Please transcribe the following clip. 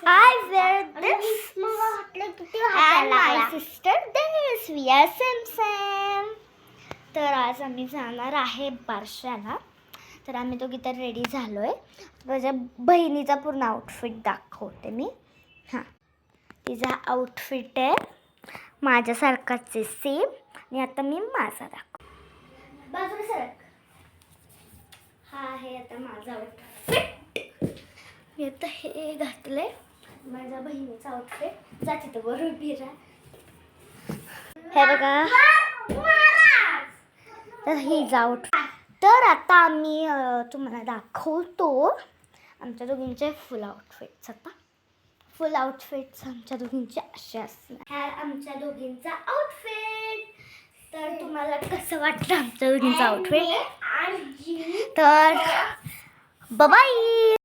I wear this and my sister this. We are same. तर आज आम्ही जाणार आहे बारशाला. तर आम्ही दोघी तर रेडी झालो आहे. माझ्या बहिणीचा पूर्ण आउटफिट दाखवते मी. हां, तिचा आउटफिट आहे माझ्यासारखाच आहे सेम. आणि आता मी माझा दाखव. बाजूला सरक. हा आहे आता माझा आउटफिट. मी आता हे घातले माझ्या बहिणीचा आउटफिट. जा तिथं वर उभी राहा. हे बघा, तर ही आउटफिट. तर आता आम्ही तुम्हाला दाखवतो आमच्या दोघींचे फुल आउटफिट्स. आता फुल आउटफिट्स आमच्या दोघींचे असे असणार. ह्या आमच्या दोघींचा आउटफिट. तर तुम्हाला कसं वाटलं आमच्या दोघींचं आउटफिट? तर बाय.